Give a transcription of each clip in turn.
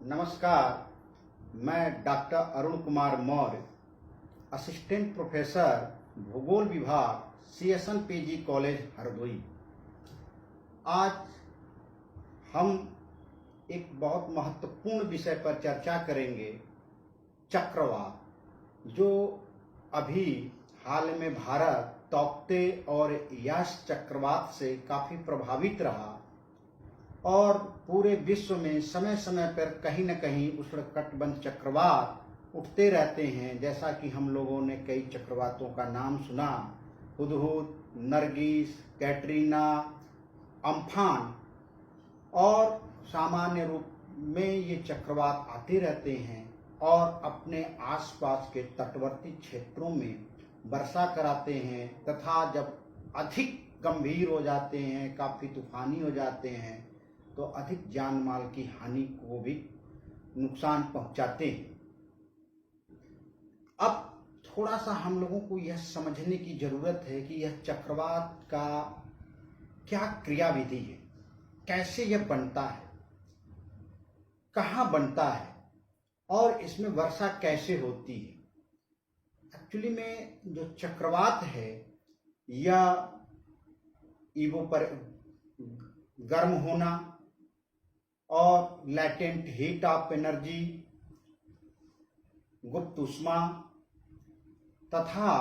नमस्कार, मैं doctor Arun Kumar Maurya, assistant professor भूगोल विभाग CSN PG कॉलेज हरदोई। आज हम एक बहुत महत्वपूर्ण विषय पर चर्चा करेंगे, चक्रवात, जो अभी हाल में भारत तौकते और यास चक्रवात से काफ़ी प्रभावित रहा और पूरे विश्व में समय समय पर कहीं न कहीं उष्णकटिबंध चक्रवात उठते रहते हैं। जैसा कि हम लोगों ने कई चक्रवातों का नाम सुना, हुदहुद, नरगिस, कैटरीना, अम्फान, और सामान्य रूप में ये चक्रवात आते रहते हैं और अपने आसपास के तटवर्ती क्षेत्रों में वर्षा कराते हैं तथा जब अधिक गंभीर हो जाते हैं, काफ़ी तूफानी हो जाते हैं, तो अधिक जान माल की हानि को भी नुकसान पहुंचाते हैं। अब थोड़ा सा हम लोगों को यह समझने की जरूरत है कि यह चक्रवात का क्या क्रियाविधि है, कैसे यह बनता है, कहाँ बनता है और इसमें वर्षा कैसे होती है। एक्चुअली में जो चक्रवात है यह ईवो पर गर्म होना और लैटेंट हीट ऑफ एनर्जी, गुप्त ऊष्मा तथा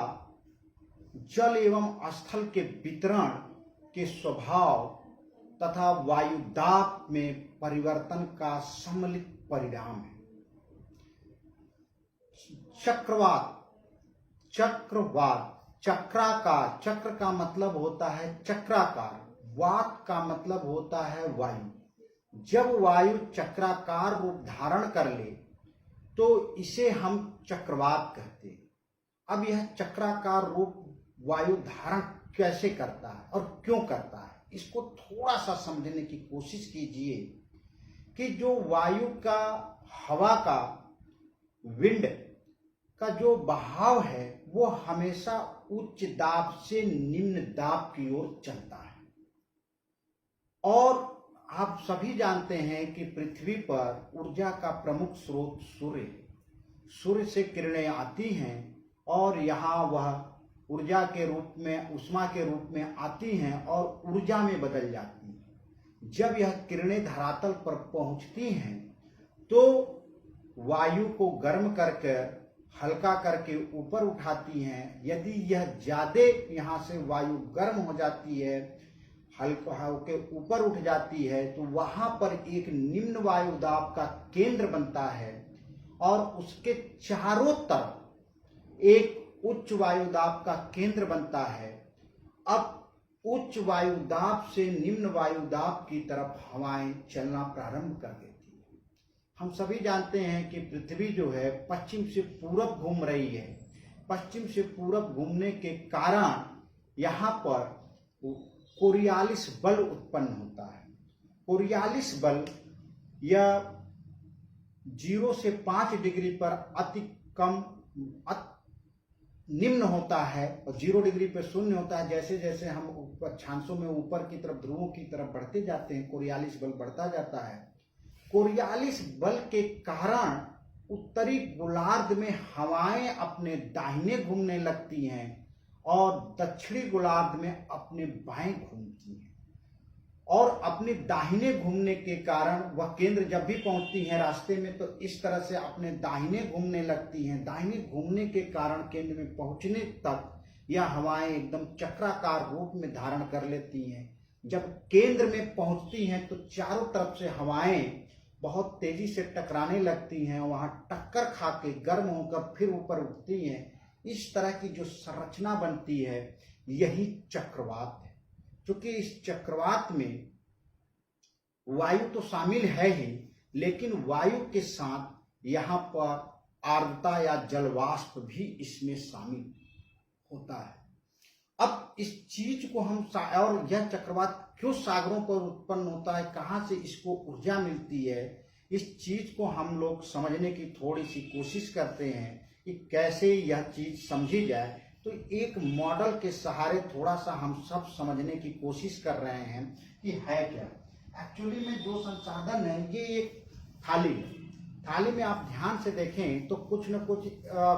जल एवं स्थल के वितरण के स्वभाव तथा वायु दाब में परिवर्तन का सम्मिलित परिणाम है। चक्रवात, चक्राकार, चक्र का मतलब होता है चक्राकार, वात का मतलब होता है वायु। जब वायु चक्राकार रूप धारण कर ले तो इसे हम चक्रवात कहते हैं। अब यह चक्राकार रूप वायु धारण कैसे करता है और क्यों करता है, इसको थोड़ा सा समझने की कोशिश कीजिए कि जो वायु का, हवा का, विंड का जो बहाव है वो हमेशा उच्च दाब से निम्न दाब की ओर चलता है। और आप सभी जानते हैं कि पृथ्वी पर ऊर्जा का प्रमुख स्रोत सूर्य है। सूर्य से किरणें आती हैं और यहाँ वह ऊर्जा के रूप में, ऊष्मा के रूप में आती हैं और ऊर्जा में बदल जाती हैं। जब यह किरणें धरातल पर पहुंचती हैं तो वायु को गर्म करके हल्का करके ऊपर उठाती हैं। यदि यह ज्यादा यहाँ से वायु गर्म हो जाती है, हल्का होकर ऊपर उठ जाती है, तो वहां पर एक निम्न वायु दाब का केंद्र बनता है और उसके चारों तरफ एक उच्च वायु दाब का केंद्र बनता है। अब उच्च वायु दाब से निम्न वायु दाब की तरफ हवाएं चलना प्रारंभ कर देती है। हम सभी जानते हैं कि पृथ्वी जो है पश्चिम से पूरब घूम रही है। पश्चिम से पूरब घूमने के कारण यहाँ पर कोरियालिस बल उत्पन्न होता है। कोरियालिस बल यह 0 से 5 डिग्री पर अति कम निम्न होता है और 0 डिग्री पर शून्य होता है। जैसे जैसे हम अक्षांशों में ऊपर की तरफ, ध्रुवों की तरफ बढ़ते जाते हैं, कोरियालिस बल बढ़ता जाता है। कोरियालिस बल के कारण उत्तरी गोलार्ध में हवाएं अपने दाहिने घूमने लगती हैं और दक्षिणी गोलार्ध में अपने बाएं घूमती हैं। और अपने दाहिने घूमने के कारण वह केंद्र जब भी पहुंचती हैं रास्ते में तो इस तरह से अपने दाहिने घूमने लगती हैं। दाहिने घूमने के कारण केंद्र में पहुंचने तक यह हवाएं एकदम चक्राकार रूप में धारण कर लेती हैं। जब केंद्र में पहुंचती हैं तो चारों तरफ से हवाएं बहुत तेजी से टकराने लगती हैं, वहां टक्कर खा के गर्म होकर फिर ऊपर उठती हैं। इस तरह की जो संरचना बनती है यही चक्रवात है। क्योंकि इस चक्रवात में वायु तो शामिल है ही, लेकिन वायु के साथ यहाँ पर आर्द्रता या जलवाष्प भी इसमें शामिल होता है। अब इस चीज को हम, और यह चक्रवात क्यों सागरों पर उत्पन्न होता है, कहाँ से इसको ऊर्जा मिलती है, इस चीज को हम लोग समझने की थोड़ी सी कोशिश करते हैं कि कैसे यह चीज समझी जाए। तो एक मॉडल के सहारे थोड़ा सा हम सब समझने की कोशिश कर रहे हैं कि है क्या। एक्चुअली में जो संसाधन है ये एक थाली है, थाली में आप ध्यान से देखें तो कुछ न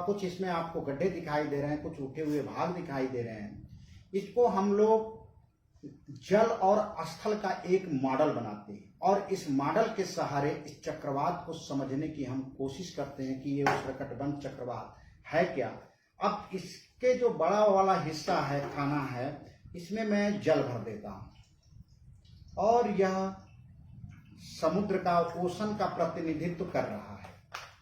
कुछ इसमें आपको गड्ढे दिखाई दे रहे हैं, कुछ उठे हुए भाग दिखाई दे रहे हैं। इसको हम लोग जल और स्थल का एक मॉडल बनाते हैं और इस मॉडल के सहारे इस चक्रवात को समझने की हम कोशिश करते हैं कि ये उष्णकटिबंध चक्रवात है क्या। अब इसके जो बड़ा वाला हिस्सा है, खाना है, इसमें मैं जल भर देता हूं और यह समुद्र का, ओशन का प्रतिनिधित्व कर रहा है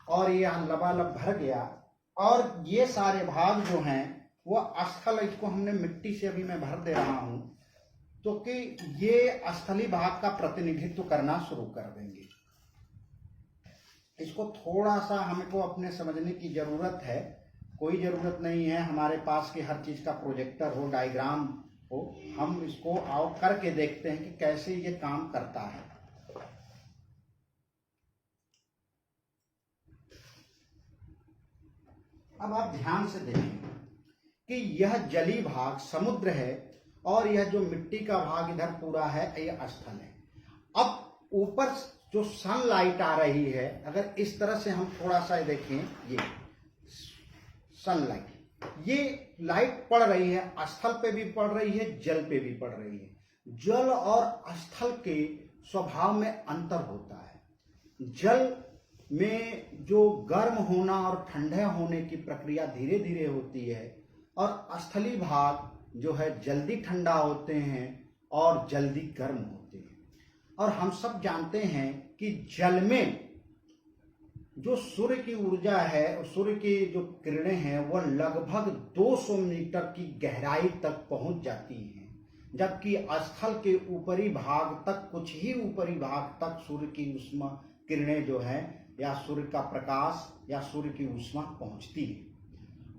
और यह लबालब भर गया। और ये सारे भाग जो हैं वो स्थल, इसको हमने मिट्टी से अभी मैं भर दे रहा हूं तो कि ये स्थलीय भाग का प्रतिनिधित्व करना शुरू कर देंगे। इसको थोड़ा सा हमको अपने समझने की जरूरत है, कोई जरूरत नहीं है हमारे पास कि हर चीज का प्रोजेक्टर हो, डायग्राम हो। हम इसको आओ करके देखते हैं कि कैसे ये काम करता है। अब आप ध्यान से देखें कि यह जलीय भाग समुद्र है और यह जो मिट्टी का भाग इधर पूरा है यह स्थल है। अब ऊपर जो सनलाइट आ रही है, अगर इस तरह से हम थोड़ा सा देखें, ये सनलाइट, ये लाइट पड़ रही है, स्थल पे भी पड़ रही है, जल पे भी पड़ रही है। जल और स्थल के स्वभाव में अंतर होता है। जल में जो गर्म होना और ठंडे होने की प्रक्रिया धीरे धीरे होती है और स्थलीय भाग जो है जल्दी ठंडा होते हैं और जल्दी गर्म होते हैं। और हम सब जानते हैं कि जल में जो सूर्य की ऊर्जा है, सूर्य की जो किरणें हैं वो लगभग 200 मीटर की गहराई तक पहुंच जाती हैं, जबकि स्थल के ऊपरी भाग तक, कुछ ही ऊपरी भाग तक सूर्य की ऊष्मा किरणें जो है या सूर्य का प्रकाश या सूर्य की ऊष्मा पहुंचती है।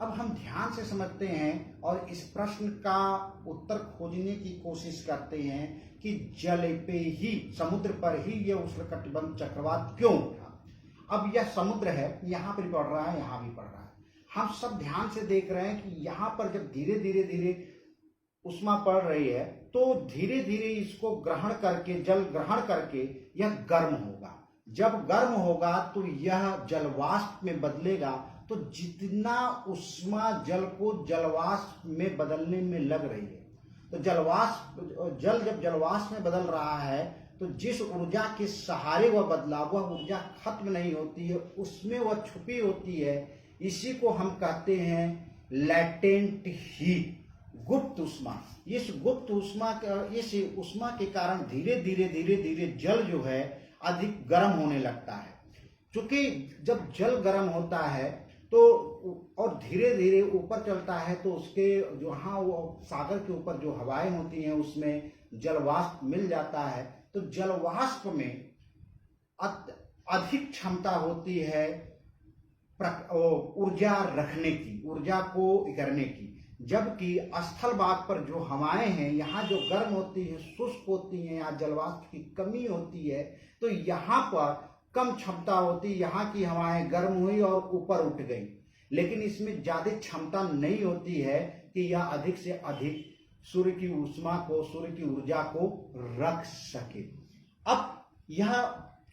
अब हम ध्यान से समझते हैं और इस प्रश्न का उत्तर खोजने की कोशिश करते हैं कि जल पे ही, समुद्र पर ही यह उष्णकटिबंध चक्रवात क्यों उठा। अब यह समुद्र है, यहाँ पर पड़ रहा है, यहाँ भी पड़ रहा है। हम सब ध्यान से देख रहे हैं कि यहाँ पर जब धीरे धीरे धीरे ऊष्मा पड़ रही है तो धीरे धीरे इसको ग्रहण करके, जल ग्रहण करके यह गर्म होगा। जब गर्म होगा तो यह जलवाष्प में बदलेगा। तो जितना ऊष्मा जल को जलवाष्प में बदलने में लग रही है, तो जल जब जलवाष्प में बदल रहा है तो जिस ऊर्जा के सहारे वह बदला, वह ऊर्जा खत्म नहीं होती है, उसमें वह छुपी होती है। इसी को हम कहते हैं लैटेंट हीट, गुप्त ऊष्मा। इस गुप्त ऊष्मा, इस ऊष्मा के कारण धीरे धीरे धीरे धीरे जल जो है अधिक गर्म होने लगता है। क्योंकि जब जल गर्म होता है तो और धीरे धीरे ऊपर चलता है तो उसके जहाँ वो सागर के ऊपर जो हवाएं होती हैं उसमें जलवाष्प मिल जाता है। तो जलवाष्प में अधिक क्षमता होती है ऊर्जा रखने की, ऊर्जा को करने की। जबकि स्थल भाग पर जो हवाएं हैं, यहाँ जो गर्म होती है, शुष्क होती हैं, यहाँ जलवाष्प की कमी होती है, तो यहाँ पर कम क्षमता होती, यहाँ की हवाएं गर्म हुई और ऊपर उठ गई। लेकिन इसमें ज्यादा क्षमता नहीं होती है कि यह अधिक से अधिक सूर्य की ऊष्मा को, सूर्य की ऊर्जा को रख सके। अब यह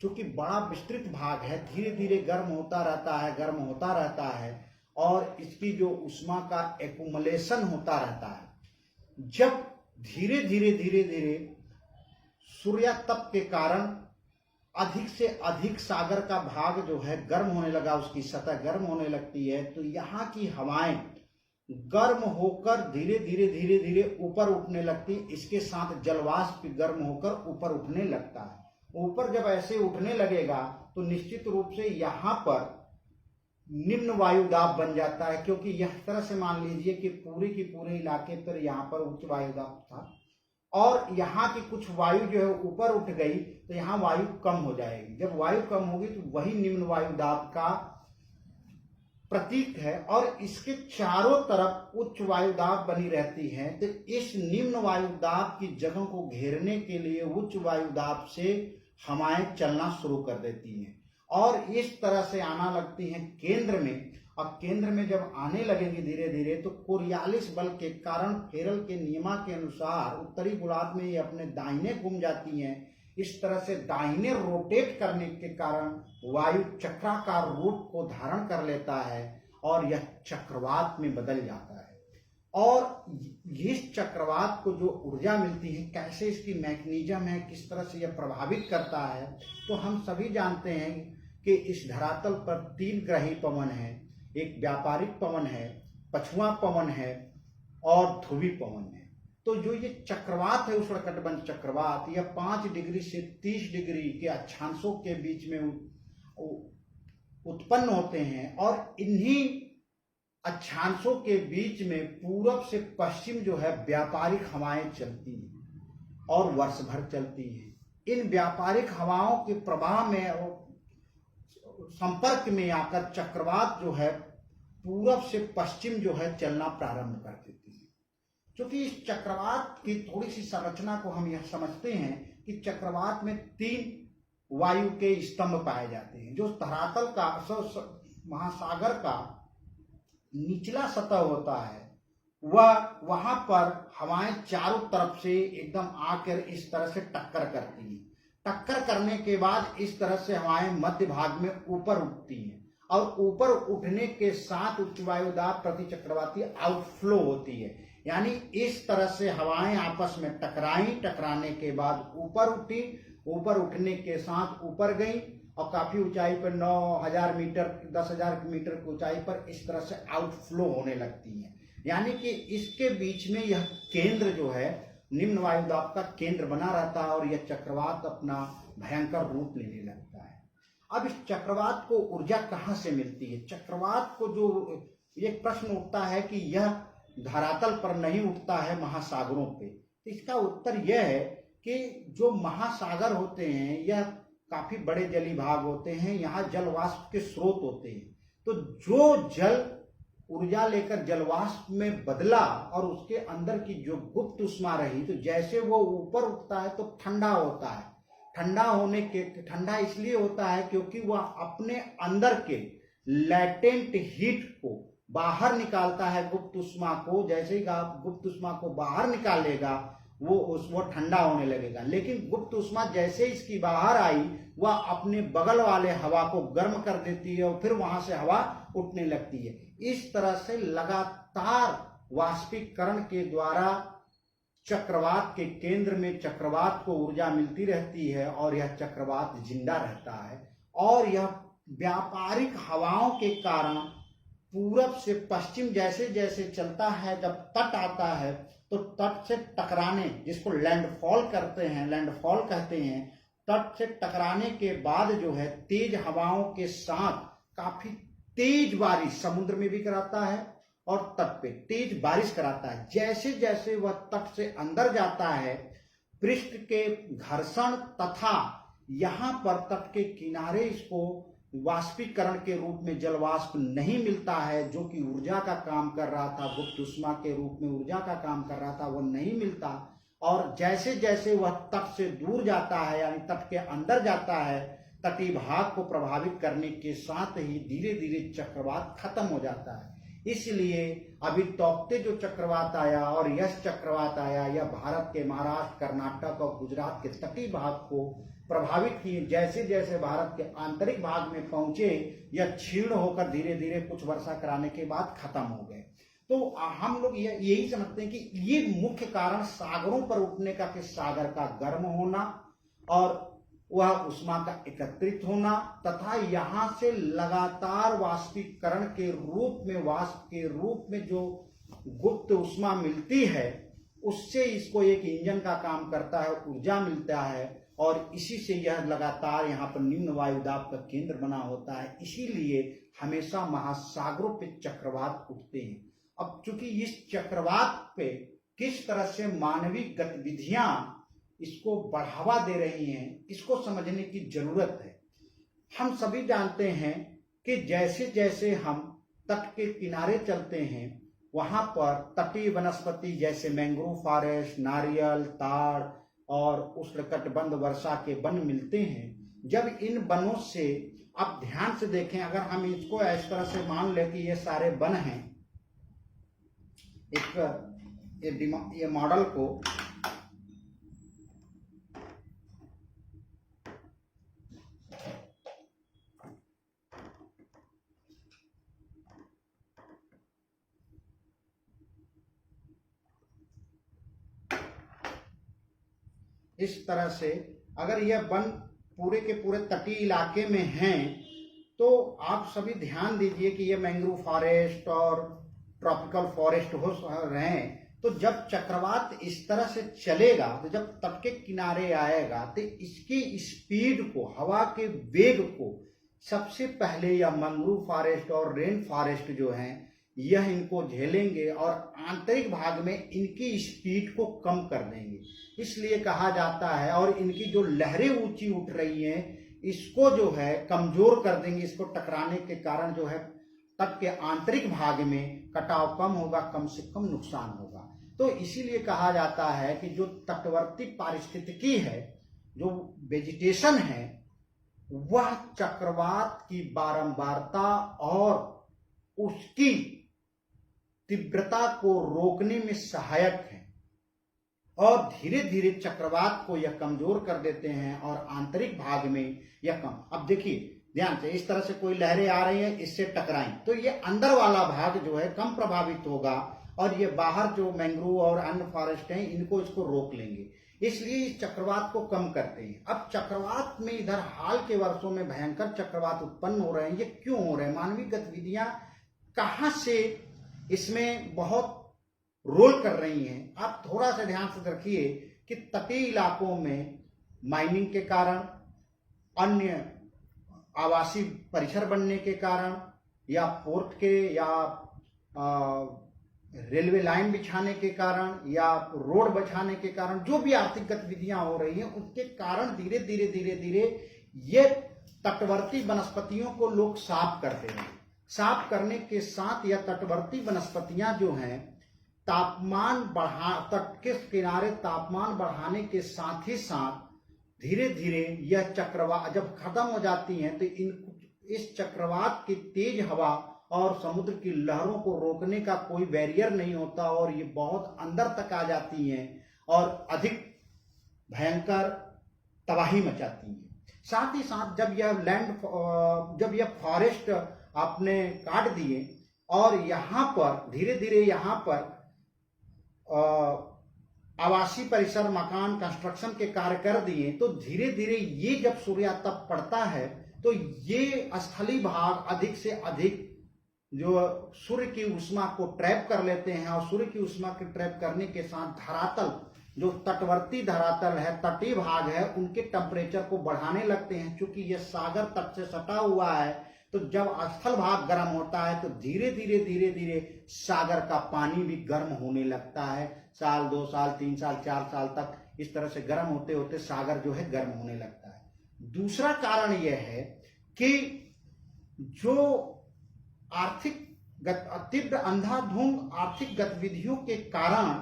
चूंकि बड़ा विस्तृत भाग है, धीरे धीरे गर्म होता रहता है, गर्म होता रहता है और इसकी जो ऊष्मा का एक्युमुलेशन होता रहता है। जब धीरे धीरे धीरे धीरे सूर्यातप के कारण अधिक से अधिक सागर का भाग जो है गर्म होने लगा, उसकी सतह गर्म होने लगती है, तो यहाँ की हवाएं गर्म होकर धीरे धीरे धीरे धीरे ऊपर उठने लगती। इसके साथ जलवाष्प गर्म होकर ऊपर उठने लगता है। ऊपर जब ऐसे उठने लगेगा तो निश्चित रूप से यहाँ पर निम्न वायुदाब बन जाता है, क्योंकि यह तरह से मान लीजिए कि पूरे के पूरे इलाके पर यहाँ पर उच्च वायुदाब था और यहाँ की कुछ वायु जो है ऊपर उठ गई तो यहाँ वायु कम हो जाएगी। जब वायु कम होगी तो वही निम्न वायुदाब का प्रतीक है और इसके चारों तरफ उच्च वायुदाब बनी रहती है। तो इस निम्न वायुदाब की जगह को घेरने के लिए उच्च वायुदाब से हवाएं चलना शुरू कर देती हैं और इस तरह से आना लगती हैं केंद्र में। और केंद्र में जब आने लगेंगी धीरे धीरे तो कोरियालिस बल के कारण फेरल के नियमा के अनुसार उत्तरी गोलार्ध में ये अपने दाहिने घूम जाती हैं। इस तरह से दाहिने रोटेट करने के कारण वायु चक्राकार रूप को धारण कर लेता है और यह चक्रवात में बदल जाता है। और इस चक्रवात को जो ऊर्जा मिलती है, कैसे इसकी मैकेनिज्म है, किस तरह से यह प्रभावित करता है, तो हम सभी जानते हैं कि इस धरातल पर 3 ग्रही पवन है। एक व्यापारिक पवन है, पछुआ पवन है और ध्रुवी पवन है। तो जो ये चक्रवात है, उष्णकटिबंध चक्रवात, यह 5 डिग्री से 30 डिग्री के अक्षांशों के बीच में उत्पन्न होते हैं और इन्हीं अक्षांशों के बीच में पूरब से पश्चिम जो है व्यापारिक हवाएं चलती हैं और वर्ष भर चलती हैं। इन व्यापारिक हवाओं के प्रवाह में संपर्क में आकर चक्रवात जो है पूरब से पश्चिम जो है चलना प्रारंभ कर देती है। क्योंकि इस चक्रवात की थोड़ी सी संरचना को हम यह समझते हैं कि चक्रवात में 3 वायु के स्तंभ पाए जाते हैं। जो धरातल का महासागर का निचला सतह होता है, वह वहां पर हवाएं चारों तरफ से एकदम आकर इस तरह से टक्कर करती हैं। टक्कर करने के बाद इस तरह से हवाएं मध्य भाग में ऊपर उठती हैं और ऊपर उठने के साथ उच्च वायुदाब प्रति चक्रवाती आउटफ्लो होती है। यानी इस तरह से हवाएं आपस में टकराई, टकराने के बाद ऊपर उठी, ऊपर उठने के साथ ऊपर गई और काफी ऊंचाई पर 9000 मीटर 10,000 मीटर की ऊंचाई पर इस तरह से आउटफ्लो होने लगती हैं। यानी कि इसके बीच में यह केंद्र जो है निम्न वायुदाब का केंद्र बना रहता है और यह चक्रवात अपना भयंकर रूप लेने लगता है। अब इस चक्रवात को ऊर्जा कहाँ से मिलती है? चक्रवात को जो एक प्रश्न उठता है कि यह धरातल पर नहीं उठता है महासागरों पे, तो इसका उत्तर यह है कि जो महासागर होते हैं यह काफी बड़े जलीय भाग होते हैं, यहाँ जलवाष्प के स्रोत होते हैं। तो जो जल ऊर्जा लेकर जलवाष्प में बदला और उसके अंदर की जो गुप्त उष्मा रही, तो जैसे वो ऊपर उठता है तो ठंडा होता है। ठंडा इसलिए होता है क्योंकि वह अपने अंदर के लैटेंट हीट को बाहर निकालता है। गुप्त उष्मा को जैसे ही आप गुप्त उष्मा को बाहर निकालेगा वो ठंडा होने लगेगा। लेकिन गुप्त उष्मा जैसे इसकी बाहर आई वह अपने बगल वाले हवा को गर्म कर देती है और फिर वहां से हवा उठने लगती है। इस तरह से लगातार वाष्पीकरण के द्वारा चक्रवात के केंद्र में चक्रवात को ऊर्जा मिलती रहती है और यह चक्रवात जिंदा रहता है। और यह व्यापारिक हवाओं के कारण पूरब से पश्चिम जैसे जैसे चलता है, जब तट आता है तो तट से टकराने, जिसको लैंडफॉल करते हैं, लैंडफॉल कहते हैं, तट से टकराने के बाद जो है तेज हवाओं के साथ काफी तेज बारिश समुद्र में भी कराता है और तट पे तेज बारिश कराता है। जैसे जैसे वह तट से अंदर जाता है, पृष्ठ के घर्षण तथा यहाँ पर तट के किनारे इसको वाष्पीकरण के रूप में जलवाष्प नहीं मिलता है, जो कि ऊर्जा का काम कर रहा था, गुप्त उष्मा के रूप में ऊर्जा का काम कर रहा था, वो नहीं मिलता। और जैसे जैसे वह तट से दूर जाता है, यानी तट के अंदर जाता है, तटीय भाग को प्रभावित करने के साथ ही धीरे धीरे चक्रवात खत्म हो जाता है। इसलिए अभी तौकते जो चक्रवात आया और यश चक्रवात आया, यह भारत के महाराष्ट्र, कर्नाटक और गुजरात के तटीय भाग को प्रभावित किए। जैसे जैसे भारत के आंतरिक भाग में पहुंचे, यह क्षीण होकर धीरे धीरे कुछ वर्षा कराने के बाद खत्म हो गए। तो हम लोग यही समझते हैं कि ये मुख्य कारण सागरों पर उठने का, कि सागर का गर्म होना और वह उष्मा का एकत्रित होना तथा यहाँ से लगातार वाष्पीकरण के रूप में, वाष्प के रूप में जो गुप्त उष्मा मिलती है, उससे इसको एक इंजन का काम करता है, ऊर्जा मिलता है और इसी से यह लगातार यहाँ पर निम्न वायुदाब का केंद्र बना होता है। इसीलिए हमेशा महासागरों पे चक्रवात उठते हैं। अब चूंकि इस चक्रवात पे किस तरह से मानवीय गतिविधियां इसको बढ़ावा दे रही हैं, इसको समझने की जरूरत है। हम सभी जानते हैं कि जैसे जैसे हम तट के किनारे चलते हैं, वहां पर तटीय वनस्पति जैसे मैंग्रोव फॉरेस्ट, नारियल, ताड़ और उष्णकटिबंध वर्षा के वन मिलते हैं। जब इन वनों से आप ध्यान से देखें, अगर हम इसको इस तरह से मान लें कि ये सारे वन हैं, ये मॉडल को इस तरह से अगर यह वन पूरे के पूरे तटीय इलाके में हैं तो आप सभी ध्यान दीजिए कि ये मैंग्रोव फॉरेस्ट और ट्रॉपिकल फॉरेस्ट हो रहे हैं, तो जब चक्रवात इस तरह से चलेगा तो जब तट के किनारे आएगा तो इसकी स्पीड को, हवा के वेग को सबसे पहले यह मैंग्रोव फॉरेस्ट और रेन फॉरेस्ट जो हैं यह इनको झेलेंगे और आंतरिक भाग में इनकी स्पीड को कम कर देंगे। इसलिए कहा जाता है, और इनकी जो लहरें ऊंची उठ रही हैं इसको जो है कमजोर कर देंगे। इसको टकराने के कारण जो है तट के आंतरिक भाग में कटाव कम होगा, कम से कम नुकसान होगा। तो इसीलिए कहा जाता है कि जो तटवर्ती पारिस्थितिकी है, जो वेजिटेशन है, वह चक्रवात की बारंबारता और उसकी तीव्रता को रोकने में सहायक है और धीरे धीरे चक्रवात को यह कमजोर कर देते हैं और आंतरिक भाग में यह कम। अब देखिए ध्यान से, इस तरह से कोई लहरें आ रही हैं, इससे टकराएं तो ये अंदर वाला भाग जो है कम प्रभावित होगा और ये बाहर जो मैंग्रोव और अन्य फॉरेस्ट हैं इनको इसको रोक लेंगे, इसलिए इस चक्रवात को कम करते हैं। अब चक्रवात में इधर हाल के वर्षों में भयंकर चक्रवात उत्पन्न हो रहे हैं। ये क्यों हो रहे हैं? मानवीय गतिविधियां कहां से इसमें बहुत रोल कर रही हैं? आप थोड़ा सा ध्यान से रखिए कि तटीय इलाकों में माइनिंग के कारण, अन्य आवासीय परिसर बनने के कारण, या पोर्ट के या रेलवे लाइन बिछाने के कारण, या रोड बिछाने के कारण, जो भी आर्थिक गतिविधियां हो रही हैं उसके कारण धीरे धीरे धीरे धीरे ये तटवर्ती वनस्पतियों को लोग साफ करते हैं। साफ करने के साथ यह तटवर्ती वनस्पतियां जो हैं तापमान तट के किनारे तापमान बढ़ाने के साथ ही साथ धीरे धीरे यह चक्रवात जब खत्म हो जाती हैं तो इस चक्रवात की तेज हवा और समुद्र की लहरों को रोकने का कोई बैरियर नहीं होता और ये बहुत अंदर तक आ जाती हैं और अधिक भयंकर तबाही मचाती हैं। साथ ही साथ जब यह फॉरेस्ट आपने काट दिए और यहाँ पर धीरे धीरे यहाँ पर आवासीय परिसर, मकान, कंस्ट्रक्शन के कार्य कर दिए, तो धीरे धीरे ये जब सूर्यातप पड़ता है तो ये स्थलीय भाग अधिक से अधिक जो सूर्य की ऊष्मा को ट्रैप कर लेते हैं और सूर्य की ऊष्मा के ट्रैप करने के साथ धरातल, जो तटवर्ती धरातल है, तटीय भाग है, उनके टेम्परेचर को बढ़ाने लगते हैं। क्योंकि यह सागर तट से सटा हुआ है तो जब स्थल भाग गर्म होता है तो धीरे धीरे सागर का पानी भी गर्म होने लगता है। साल, 2 साल, 3 साल, 4 साल तक इस तरह से गर्म होते होते सागर जो है गर्म होने लगता है। दूसरा कारण यह है कि जो आर्थिक तीव्र अंधाधुंध आर्थिक गतिविधियों के कारण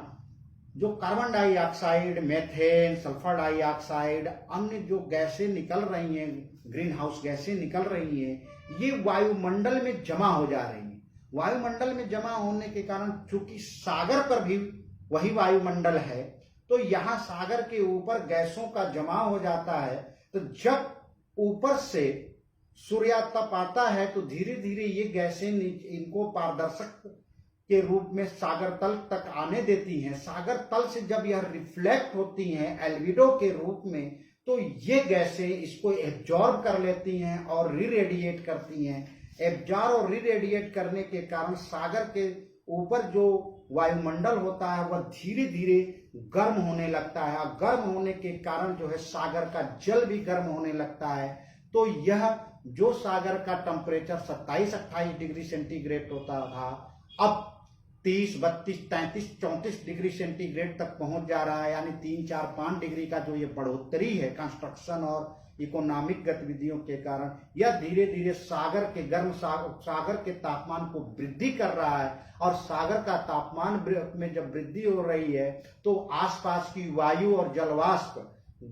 जो carbon dioxide, methane, sulphur dioxide, अन्य जो गैसें निकल रही हैं, ग्रीन हाउस गैसें निकल रही हैं, ये वायुमंडल में जमा हो जा रही हैं। वायुमंडल में जमा होने के कारण चूंकि सागर पर भी वही वायुमंडल है तो यहाँ सागर के ऊपर गैसों का जमा हो जाता है। तो जब ऊपर से सूर्यातप आता है तो धीरे धीरे ये गैसें इनको पारदर्शक के रूप में सागर तल तक आने देती हैं। सागर तल से जब यह रिफ्लेक्ट होती हैं एल्बिडो के रूप में तो ये गैसें इसको एब्जॉर्ब कर लेती हैं और रीरेडिएट करती हैं। एब्जॉर्ब और रीरेडिएट करने के कारण सागर के ऊपर जो वायुमंडल होता है वह धीरे धीरे गर्म होने लगता है और गर्म होने के कारण जो है सागर का जल भी गर्म होने लगता है। तो यह जो सागर का टेम्परेचर 27-28 डिग्री सेंटीग्रेड होता था अब 30, 32, 33, 34 डिग्री सेंटीग्रेड तक पहुंच जा रहा है। यानी 3, 4, 5 डिग्री का जो ये बढ़ोतरी है कंस्ट्रक्शन और इकोनॉमिक गतिविधियों के कारण, यह धीरे धीरे सागर के तापमान को वृद्धि कर रहा है। और सागर का तापमान में जब वृद्धि हो रही है तो आसपास की वायु और जलवाष्प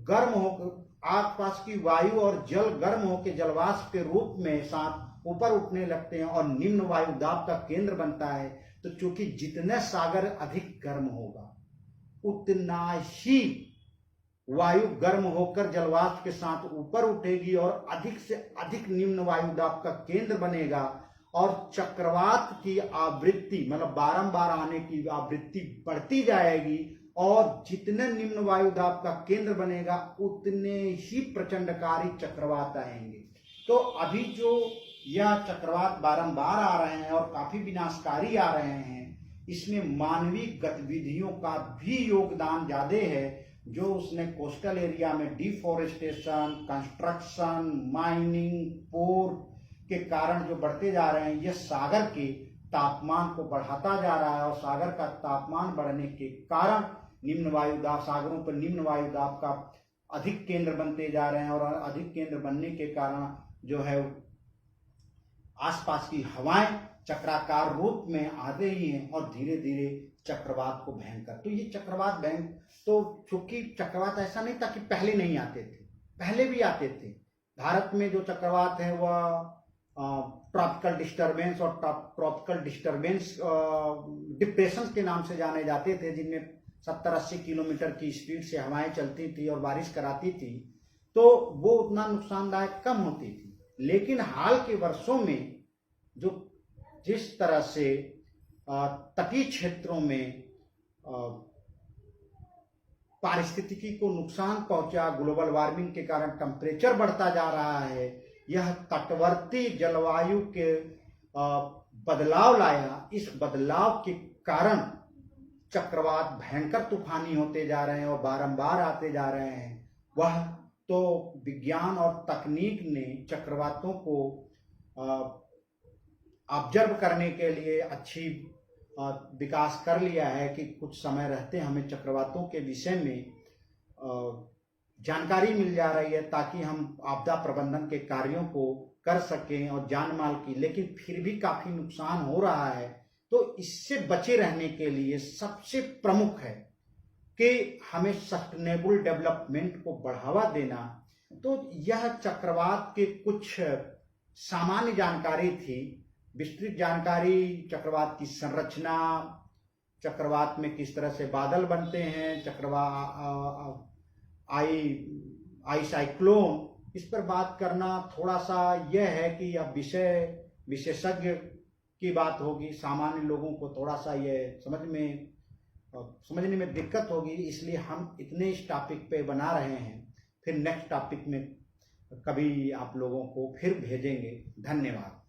गर्म हो, आसपास की वायु और जल गर्म होकर जलवाष्प के रूप में साथ ऊपर उठने लगते हैं और निम्न वायु दाब का केंद्र बनता है। तो चूंकि जितना सागर अधिक गर्म होगा उतना ही वायु गर्म होकर जलवाष्प के साथ ऊपर उठेगी और अधिक से अधिक निम्न वायु दाब का केंद्र बनेगा और चक्रवात की आवृत्ति मतलब बारंबार आने की आवृत्ति बढ़ती जाएगी और जितने निम्न वायुदाब का केंद्र बनेगा उतने ही प्रचंडकारी चक्रवात आएंगे। तो अभी जो यह चक्रवात बारंबार आ रहे हैं और काफी विनाशकारी आ रहे हैं, इसमें मानवीय गतिविधियों का भी योगदान ज्यादा है, जो उसने कोस्टल एरिया में डिफोरेस्टेशन, कंस्ट्रक्शन, माइनिंग, पोर्ट के कारण जो बढ़ते जा रहे हैं, यह सागर के तापमान को बढ़ाता जा रहा है और सागर का तापमान बढ़ने के कारण निम्न वायुदाब, सागरों पर निम्न वायुदाब का अधिक केंद्र बनते जा रहे हैं और अधिक केंद्र बनने के कारण जो है आसपास की हवाएं चक्राकार रूप में आ रही हैं और धीरे धीरे चक्रवात को भयंकर। तो ये चक्रवात तो चूंकि चक्रवात ऐसा नहीं था कि पहले नहीं आते थे, पहले भी आते थे। भारत में जो चक्रवात है वह ट्रॉपिकल डिस्टर्बेंस और ट्रॉपिकल डिस्टर्बेंस डिप्रेशन के नाम से जाने जाते थे, जिनमें 70-80 किलोमीटर की स्पीड से हवाएं चलती थी और बारिश कराती थी, तो वो उतना नुकसानदायक कम होती थी। लेकिन हाल के वर्षों में जो जिस तरह से तटीय क्षेत्रों में पारिस्थितिकी को नुकसान पहुंचा, ग्लोबल वार्मिंग के कारण टेम्परेचर बढ़ता जा रहा है, यह तटवर्ती जलवायु के बदलाव लाया। इस बदलाव के कारण चक्रवात भयंकर तूफानी होते जा रहे हैं और बारंबार आते जा रहे हैं। वह तो विज्ञान और तकनीक ने चक्रवातों को ऑब्जर्व करने के लिए अच्छी विकास कर लिया है कि कुछ समय रहते हमें चक्रवातों के विषय में जानकारी मिल जा रही है, ताकि हम आपदा प्रबंधन के कार्यों को कर सकें और जान माल की। लेकिन फिर भी काफी नुकसान हो रहा है, तो इससे बचे रहने के लिए सबसे प्रमुख है कि हमें सस्टेनेबल डेवलपमेंट को बढ़ावा देना। तो यह चक्रवात के कुछ सामान्य जानकारी थी। विस्तृत जानकारी चक्रवात की संरचना, चक्रवात में किस तरह से बादल बनते हैं, आई साइक्लोन, इस पर बात करना थोड़ा सा यह है कि अब विषय विशेषज्ञ की बात होगी, सामान्य लोगों को थोड़ा सा यह समझने में दिक्कत होगी, इसलिए हम इतने इस टॉपिक पे बना रहे हैं। फिर नेक्स्ट टॉपिक में कभी आप लोगों को फिर भेजेंगे। धन्यवाद।